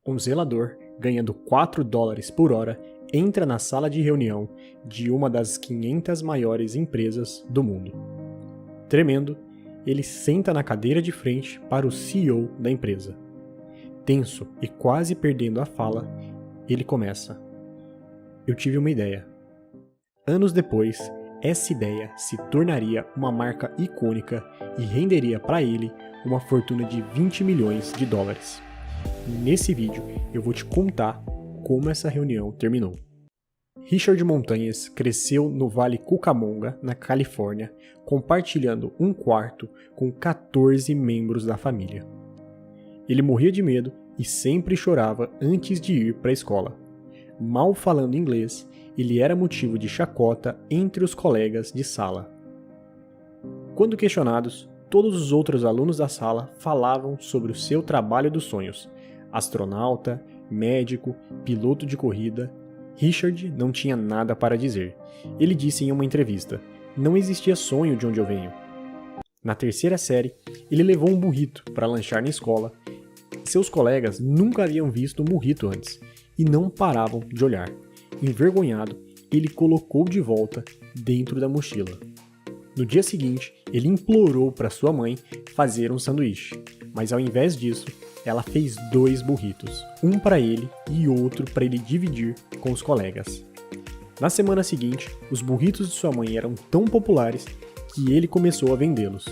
Um zelador, ganhando $4 por hora, entra na sala de reunião de uma das 500 maiores empresas do mundo. Tremendo, ele senta na cadeira de frente para o CEO da empresa. Tenso e quase perdendo a fala, ele começa: "Eu tive uma ideia." Anos depois, essa ideia se tornaria uma marca icônica e renderia para ele uma fortuna de $20 milhões. Nesse vídeo, eu vou te contar como essa reunião terminou. Richard Montanhas cresceu no Vale Cucamonga, na Califórnia, compartilhando um quarto com 14 membros da família. Ele morria de medo e sempre chorava antes de ir para a escola. Mal falando inglês, ele era motivo de chacota entre os colegas de sala. Quando questionados, todos os outros alunos da sala falavam sobre o seu trabalho dos sonhos: astronauta, médico, piloto de corrida. Richard não tinha nada para dizer. Ele disse em uma entrevista: "Não existia sonho de onde eu venho." Na terceira série, ele levou um burrito para lanchar na escola. Seus colegas nunca haviam visto um burrito antes e não paravam de olhar. Envergonhado, ele colocou de volta dentro da mochila. No dia seguinte, ele implorou para sua mãe fazer um sanduíche, mas ao invés disso, ela fez 2 burritos, um para ele e outro para ele dividir com os colegas. Na semana seguinte, os burritos de sua mãe eram tão populares que ele começou a vendê-los.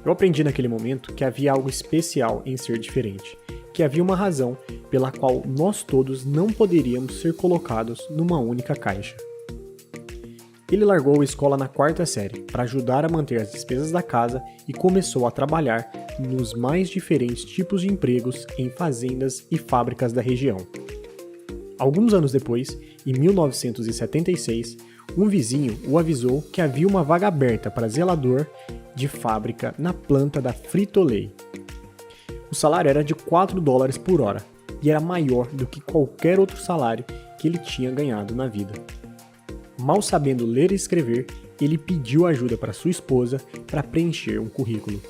Eu aprendi naquele momento que havia algo especial em ser diferente, que havia uma razão pela qual nós todos não poderíamos ser colocados numa única caixa. Ele largou a escola na 4ª série para ajudar a manter as despesas da casa e começou a trabalhar nos mais diferentes tipos de empregos em fazendas e fábricas da região. Alguns anos depois, em 1976, um vizinho o avisou que havia uma vaga aberta para zelador de fábrica na planta da Frito-Lay. O salário era de $4 por hora e era maior do que qualquer outro salário que ele tinha ganhado na vida. Mal sabendo ler e escrever, ele pediu ajuda para sua esposa para preencher um currículo.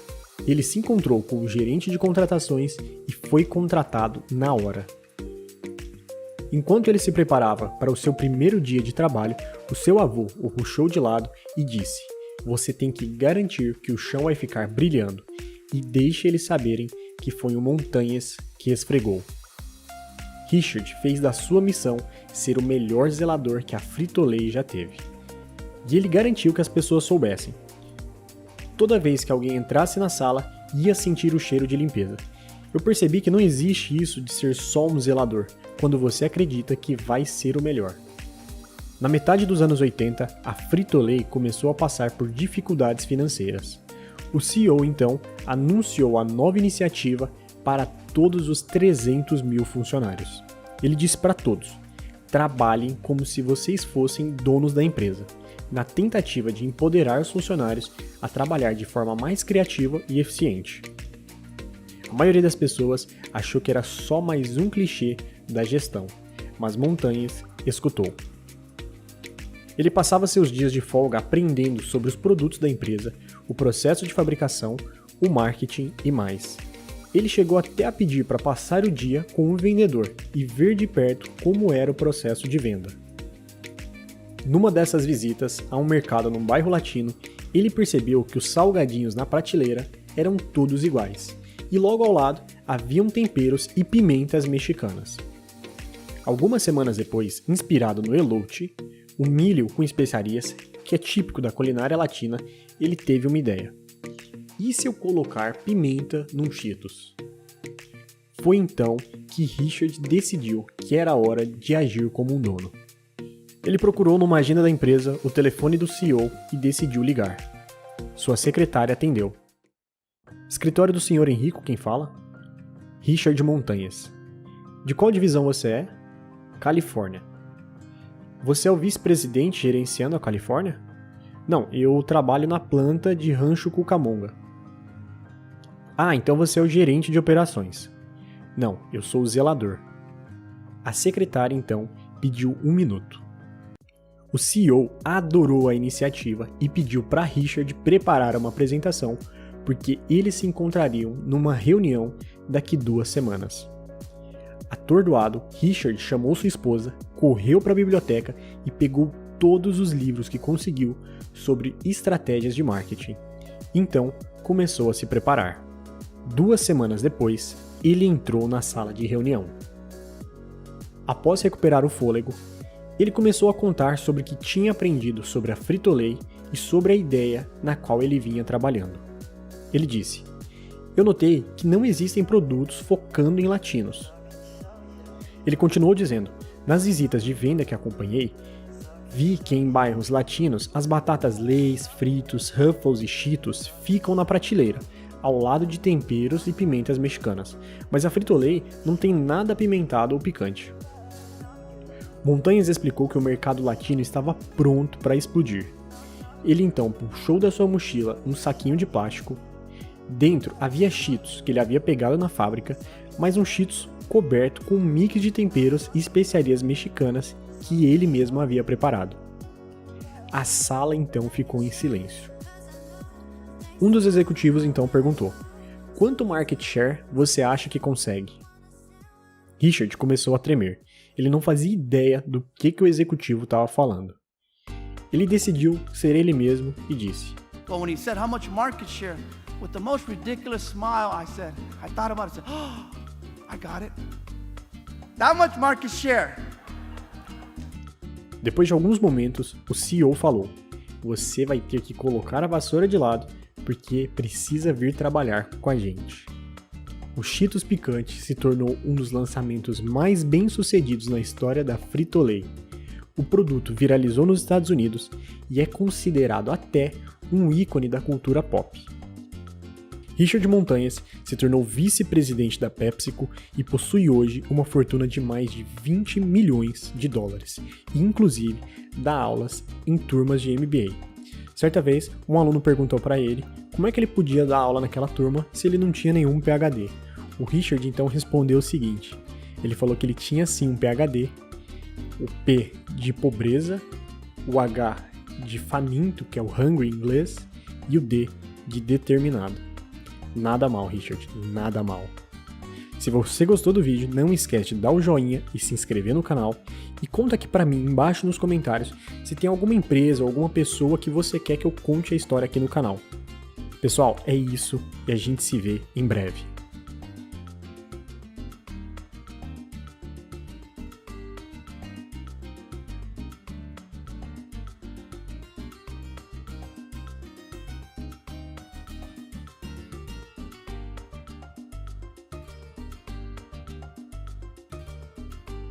Ele se encontrou com o gerente de contratações e foi contratado na hora. Enquanto ele se preparava para o seu primeiro dia de trabalho, o seu avô o puxou de lado e disse: "Você tem que garantir que o chão vai ficar brilhando e deixe eles saberem que foi o Montanhas que esfregou." Richard fez da sua missão ser o melhor zelador que a Frito-Lay já teve. E ele garantiu que as pessoas soubessem. Toda vez que alguém entrasse na sala, ia sentir o cheiro de limpeza. Eu percebi que não existe isso de ser só um zelador, quando você acredita que vai ser o melhor. Na metade dos anos 80, a Frito-Lay começou a passar por dificuldades financeiras. O CEO, então, anunciou a nova iniciativa para todos os 300 mil funcionários. Ele disse para todos: trabalhem como se vocês fossem donos da empresa, na tentativa de empoderar os funcionários a trabalhar de forma mais criativa e eficiente. A maioria das pessoas achou que era só mais um clichê da gestão, mas Montanhas escutou. Ele passava seus dias de folga aprendendo sobre os produtos da empresa, o processo de fabricação, o marketing e mais. Ele chegou até a pedir para passar o dia com um vendedor e ver de perto como era o processo de venda. Numa dessas visitas a um mercado num bairro latino, ele percebeu que os salgadinhos na prateleira eram todos iguais, e logo ao lado haviam temperos e pimentas mexicanas. Algumas semanas depois, inspirado no elote, o milho com especiarias, que é típico da culinária latina, ele teve uma ideia. E se eu colocar pimenta num Cheetos? Foi então que Richard decidiu que era hora de agir como um dono. Ele procurou numa agenda da empresa o telefone do CEO e decidiu ligar. Sua secretária atendeu. "Escritório do Sr. Henrico, quem fala?" "Richard Montanhas." "De qual divisão você é?" "Califórnia." "Você é o vice-presidente gerenciando a Califórnia?" "Não, eu trabalho na planta de Rancho Cucamonga." "Ah, então você é o gerente de operações." "Não, eu sou o zelador." A secretária, então, pediu 1 minuto. O CEO adorou a iniciativa e pediu para Richard preparar uma apresentação, porque eles se encontrariam numa reunião daqui 2 semanas. Atordoado, Richard chamou sua esposa, correu para a biblioteca e pegou todos os livros que conseguiu sobre estratégias de marketing. Então, começou a se preparar. 2 semanas depois, ele entrou na sala de reunião. Após recuperar o fôlego, ele começou a contar sobre o que tinha aprendido sobre a Frito-Lay e sobre a ideia na qual ele vinha trabalhando. Ele disse: "Eu notei que não existem produtos focando em latinos." Ele continuou dizendo: "Nas visitas de venda que acompanhei, vi que em bairros latinos as batatas Lay's, Fritos, Ruffles e Cheetos ficam na prateleira, ao lado de temperos e pimentas mexicanas, mas a Frito-Lay não tem nada apimentado ou picante." Montanhas explicou que o mercado latino estava pronto para explodir. Ele então puxou da sua mochila um saquinho de plástico. Dentro havia Cheetos que ele havia pegado na fábrica, mas um Cheetos coberto com um mix de temperos e especiarias mexicanas que ele mesmo havia preparado. A sala então ficou em silêncio. Um dos executivos então perguntou: "Quanto market share você acha que consegue?" Richard começou a tremer. Ele não fazia ideia do que o executivo estava falando. Ele decidiu ser ele mesmo e disse: Well, when he said how much market share, with the most ridiculous smile, I thought about it, I said, "Oh, I got it. That much market share." Depois de alguns momentos, o CEO falou: "Você vai ter que colocar a vassoura de lado, porque precisa vir trabalhar com a gente." O Cheetos Picante se tornou um dos lançamentos mais bem-sucedidos na história da Frito-Lay. O produto viralizou nos Estados Unidos e é considerado até um ícone da cultura pop. Richard Montanhas se tornou vice-presidente da PepsiCo e possui hoje uma fortuna de mais de 20 milhões de dólares, e inclusive dá aulas em turmas de MBA. Certa vez, um aluno perguntou para ele como é que ele podia dar aula naquela turma se ele não tinha nenhum PhD. O Richard então respondeu o seguinte: ele falou que ele tinha sim um PhD, o P de pobreza, o H de faminto, que é o hungry em inglês, e o D de determinado. Nada mal, Richard, nada mal. Se você gostou do vídeo, não esquece de dar o joinha e se inscrever no canal, e conta aqui pra mim embaixo nos comentários se tem alguma empresa ou alguma pessoa que você quer que eu conte a história aqui no canal. Pessoal, é isso e a gente se vê em breve.